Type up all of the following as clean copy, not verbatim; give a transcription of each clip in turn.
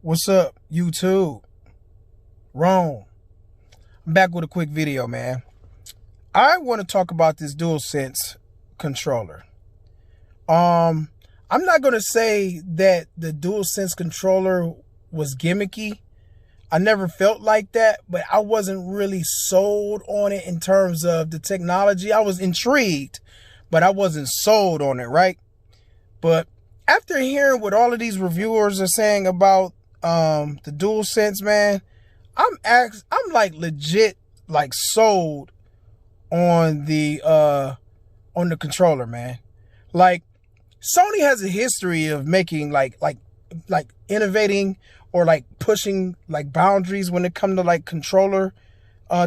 What's up, YouTube? Wrong. I'm back with a quick video, man. I want to talk about this DualSense controller. I'm not going to say that the DualSense controller was gimmicky. I never felt like that, but I wasn't really sold on it in terms of the technology. I was intrigued, but I wasn't sold on it, right? But after hearing what all of these reviewers are saying about the DualSense, man, I'm like legit like sold on the controller, man. Like, Sony has a history of making like innovating or like pushing like boundaries when it comes to like controller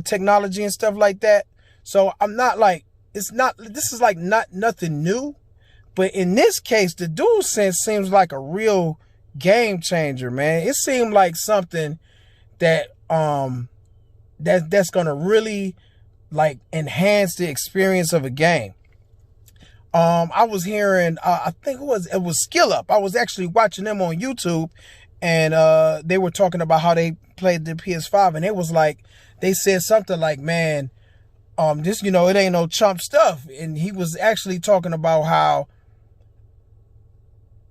technology and stuff like that. So I'm not like, this is like nothing new, but in this case, the DualSense seems like a real game changer, man. It seemed like something that that's gonna really like enhance the experience of a game. I was hearing, I think it was Skill Up. I was actually watching them on YouTube, and they were talking about how they played the PS5, and it was like, they said something like, man, this, it ain't no chump stuff. And he was actually talking about how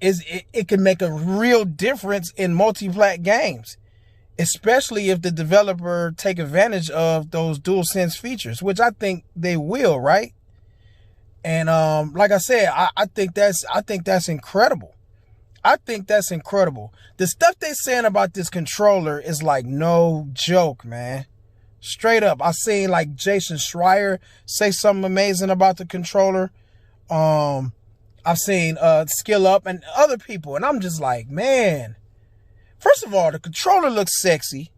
it can make a real difference in multi-plat games, especially if the developer take advantage of those DualSense features, which I think they will, right? And like I said, I think that's incredible. I think that's incredible. The stuff they're saying about this controller is like no joke, man. Straight up. I seen like Jason Schreier say something amazing about the controller. I've seen Skill Up and other people, and I'm just like, man. First of all, the controller looks sexy,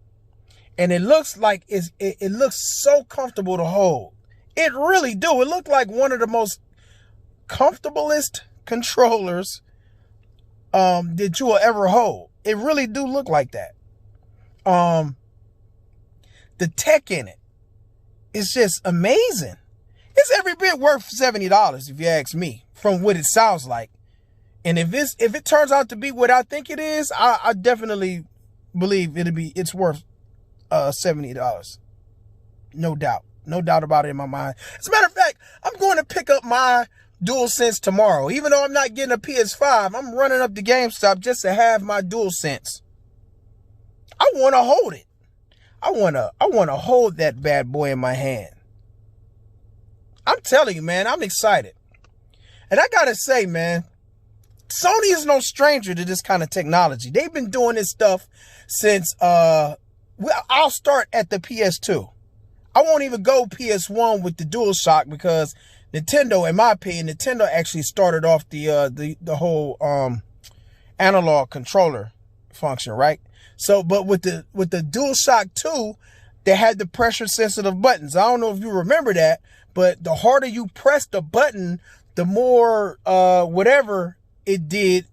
and it looks like it looks so comfortable to hold. It really do. It looked like one of the most comfortablest controllers that you will ever hold. It really do look like that. The tech in it is just amazing. It's every bit worth $70 if you ask me, from what it sounds like. And if it turns out to be what I think it is, I definitely believe it's worth $70. No doubt. No doubt about it in my mind. As a matter of fact, I'm going to pick up my DualSense tomorrow. Even though I'm not getting a PS5, I'm running up to GameStop just to have my DualSense. I want to hold it. I want to hold that bad boy in my hand. I'm telling you, man, I'm excited. And I got to say, man, Sony is no stranger to this kind of technology. They've been doing this stuff since, I'll start at the PS2. I won't even go PS1 with the DualShock, because Nintendo, in my opinion, Nintendo actually started off the whole analog controller function, right? So, but with the DualShock 2, they had the pressure sensitive buttons. I don't know if you remember that, but the harder you press the button, the more whatever it did.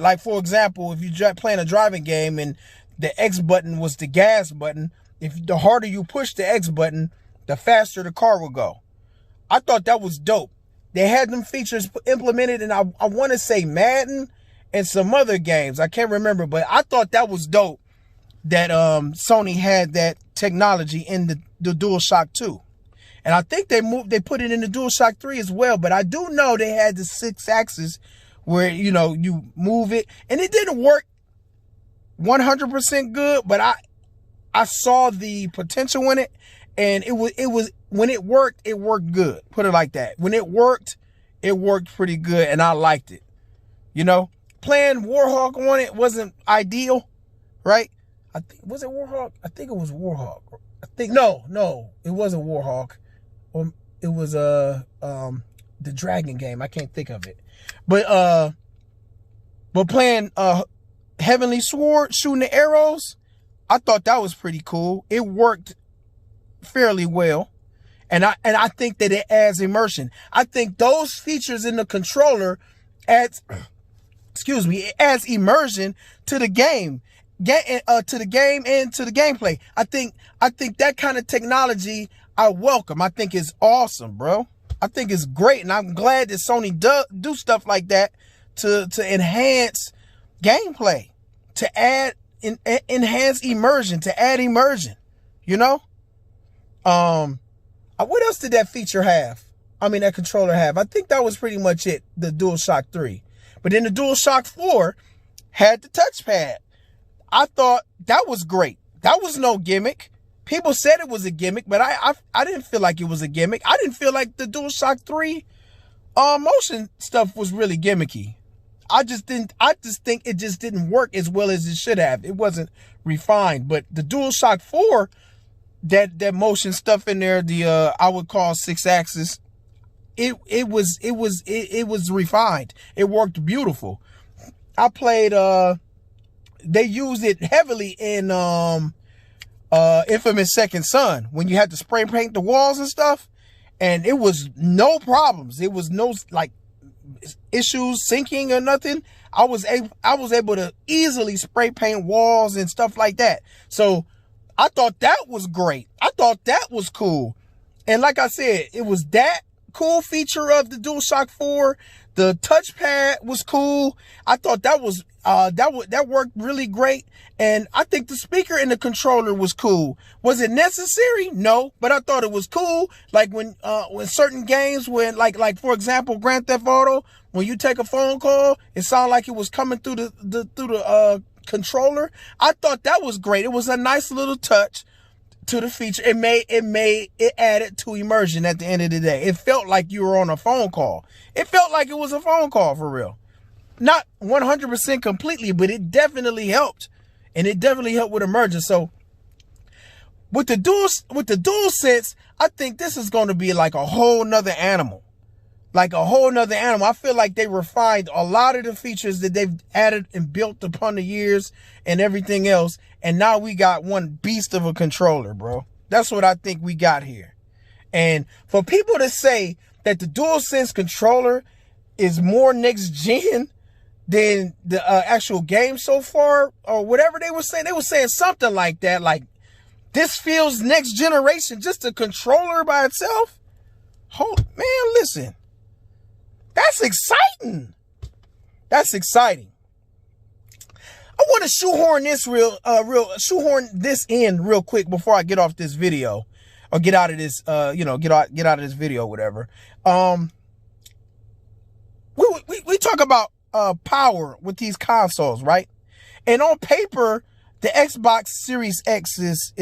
Like, for example, if you're playing a driving game and the X button was the gas button, the harder you push the X button, the faster the car will go. I thought that was dope. They had them features implemented, and I want to say Madden and some other games. I can't remember, but I thought that was dope that Sony had that technology in the DualShock 2. And I think they put it in the DualShock 3 as well. But I do know they had the 6-axis where, you move it. And it didn't work 100% good, but I saw the potential in it. And it was when it worked good. Put it like that. When it worked pretty good, and I liked it. Playing Warhawk on it wasn't ideal, right? Was it Warhawk? I think it was Warhawk. No, it wasn't Warhawk. It was the Dragon game. I can't think of it. But playing Heavenly Sword, shooting the arrows, I thought that was pretty cool. It worked fairly well. And I think that it adds immersion. I think those features in the controller it adds immersion to the game. To the game and to the gameplay. I think that kind of technology I welcome. I think it's awesome, bro. I think it's great, and I'm glad that Sony do stuff like that to enhance gameplay, to add enhance immersion, to add immersion, you know? What else did that feature have? I mean, that controller have? I think that was pretty much it, the DualShock 3. But then the DualShock 4 had the touchpad. I thought that was great. That was no gimmick. People said it was a gimmick, but I didn't feel like it was a gimmick. I didn't feel like the DualShock 3 motion stuff was really gimmicky. I just think it just didn't work as well as it should have. It wasn't refined. But the DualShock 4, that motion stuff in there, the I would call 6-axis, it was refined. It worked beautiful. I played they used it heavily in Infamous Second Son, when you had to spray paint the walls and stuff, and it was no problems. It was no like issues syncing or nothing. I was able to easily spray paint walls and stuff like that. So I thought that was great. I thought that was cool. And like I said, it was that cool feature of the DualShock 4. The touchpad was cool. I thought that was that worked really great. And I think the speaker in the controller was cool. Was it necessary? No, but I thought it was cool. Like when certain games, when like for example, Grand Theft Auto, when you take a phone call, it sounded like it was coming through the controller. I thought that was great. It was a nice little touch to the feature. It added to immersion at the end of the day. It felt like you were on a phone call. It felt like it was a phone call for real. Not 100% completely, but it definitely helped. And it definitely helped with immersion. So with the DualSense, I think this is going to be like a whole nother animal. Like a whole nother animal. I feel like they refined a lot of the features that they've added and built upon the years and everything else. And now we got one beast of a controller, bro. That's what I think we got here. And for people to say that the DualSense controller is more next gen than the actual game so far, or whatever they were saying something like that. Like, this feels next generation, just a controller by itself. Man, listen. That's exciting. That's exciting. I want to shoehorn this in real quick before I get off this video, or get out of this, get out of this video, whatever. We talk about power with these consoles, right? And on paper, the Xbox Series X is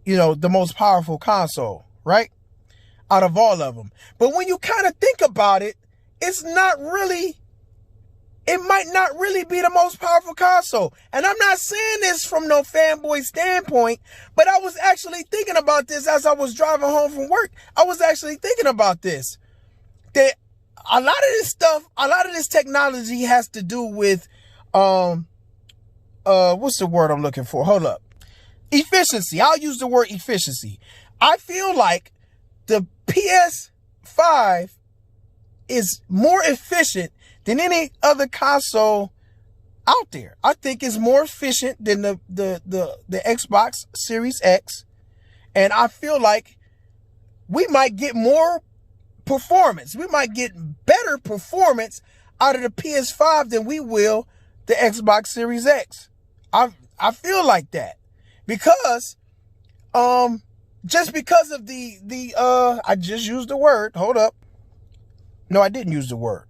the most powerful console, right? Out of all of them. But when you kind of think about it, it might not really be the most powerful console. And I'm not saying this from no fanboy standpoint, but I was actually thinking about this as I was driving home from work. I was actually thinking about this. That a lot of this technology has to do with, what's the word I'm looking for? Hold up. Efficiency. I'll use the word efficiency. I feel like the PS5 is more efficient than any other console out there. I think it's more efficient than the Xbox Series X. And I feel like we might get more performance. We might get better performance out of the PS5 than we will the Xbox Series X. I feel like that. Because just because of I just used the word. Hold up. No, I didn't use the word.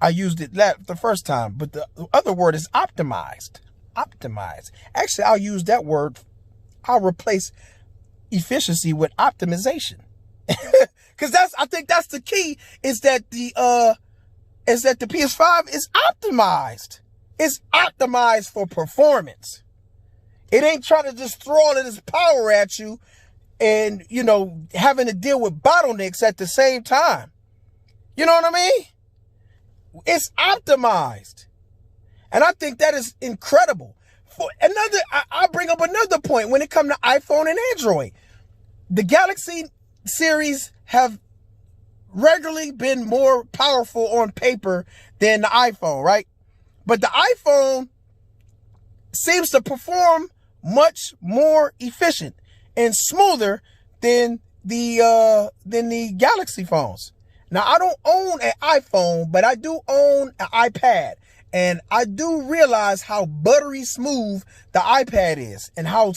I used it the first time, but the other word is optimized. Optimized. Actually, I'll use that word. I'll replace efficiency with optimization. Because I think that's the key, is that the PS5 is optimized. It's optimized for performance. It ain't trying to just throw all of this power at you and, having to deal with bottlenecks at the same time. You know what I mean? It's optimized. And I think that is incredible. I'll bring up another point when it comes to iPhone and Android. The Galaxy series have regularly been more powerful on paper than the iPhone, right? But the iPhone seems to perform much more efficient and smoother than the Galaxy phones. Now, I don't own an iPhone, but I do own an iPad. And I do realize how buttery smooth the iPad is and how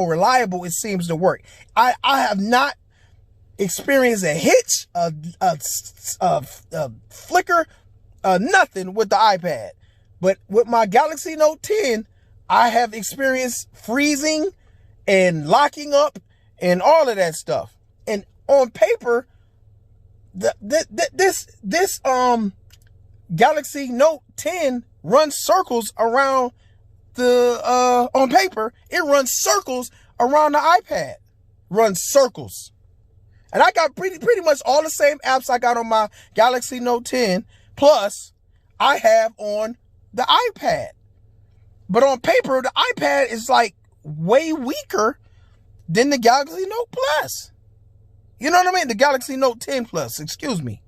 reliable it seems to work. I have not experienced a hitch, a flicker, nothing with the iPad. But with my Galaxy Note 10, I have experienced freezing and locking up and all of that stuff. And on paper, this Galaxy Note 10 runs circles around the on paper. It runs circles around the iPad. Runs circles. And I got pretty much all the same apps I got on my Galaxy Note 10 plus I have on the iPad. But on paper, the iPad is like way weaker than the Galaxy Note Plus. You know what I mean? The Galaxy Note 10 Plus, excuse me.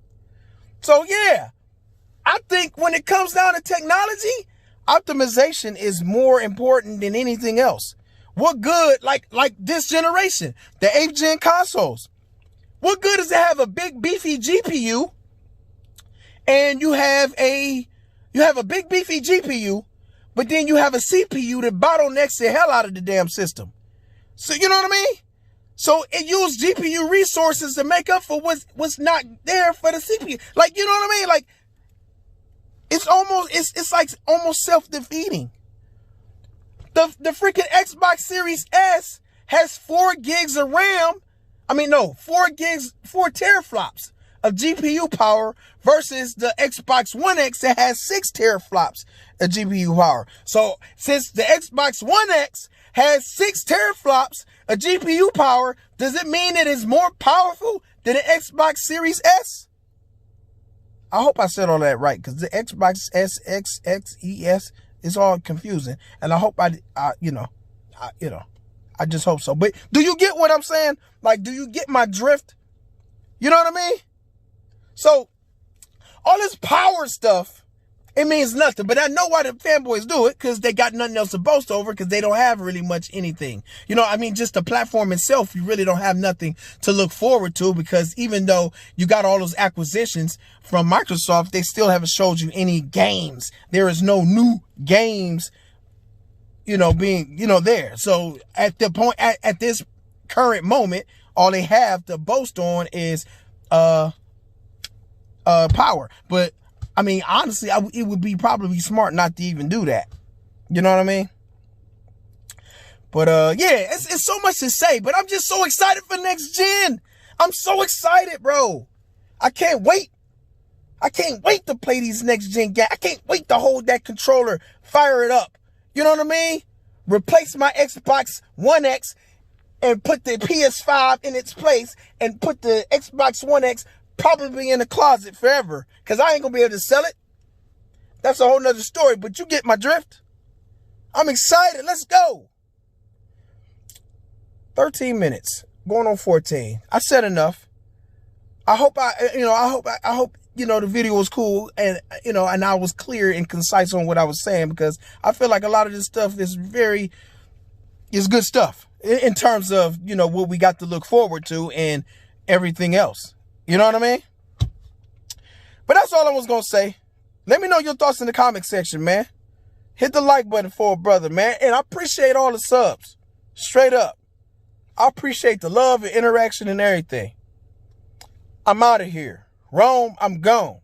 So yeah, I think when it comes down to technology, optimization is more important than anything else. What good, like this generation, the 8th gen consoles, what good is to have a big beefy GPU and you have a big beefy GPU, but then you have a CPU that bottlenecks the hell out of the damn system. So you know what I mean? So it used GPU resources to make up for what's not there for the CPU. Like, you know what I mean? Like, it's like almost self-defeating. The freaking Xbox Series S has 4 gigs of RAM. 4 teraflops of GPU power versus the Xbox One X that has 6 teraflops of GPU power. So since the Xbox One X has 6 teraflops of GPU power, does it mean it is more powerful than the Xbox Series S? I hope I said all that right, because the Xbox S, X, ES is all confusing. And I hope I just hope so. But do you get what I'm saying? Like, do you get my drift? You know what I mean? So, all this power stuff, it means nothing. But I know why the fanboys do it, because they got nothing else to boast over, because they don't have really much anything. You know, I mean, just the platform itself, you really don't have nothing to look forward to, because even though you got all those acquisitions from Microsoft, they still haven't showed you any games. There is no new games, being, there. So at the point, at this current moment, all they have to boast on is, power. But I mean, honestly, it would be probably smart not to even do that. You know what I mean? But yeah, it's so much to say, but I'm just so excited for next gen. I'm so excited, bro. I can't wait. I can't wait to play these next gen games. I can't wait to hold that controller, fire it up. You know what I mean? Replace my Xbox One X and put the PS5 in its place and put the Xbox One X probably in the closet forever, because I ain't gonna be able to sell it. That's a whole nother story, but you get my drift. I'm excited. Let's go. 13 minutes, going on 14. I said enough. I hope the video was cool, and and I was clear and concise on what I was saying, because I feel like a lot of this stuff is good stuff in terms of, what we got to look forward to and everything else. You know what I mean? But that's all I was going to say. Let me know your thoughts in the comment section, man. Hit the like button for a brother, man. And I appreciate all the subs. Straight up. I appreciate the love and interaction and everything. I'm out of here. Rome, I'm gone.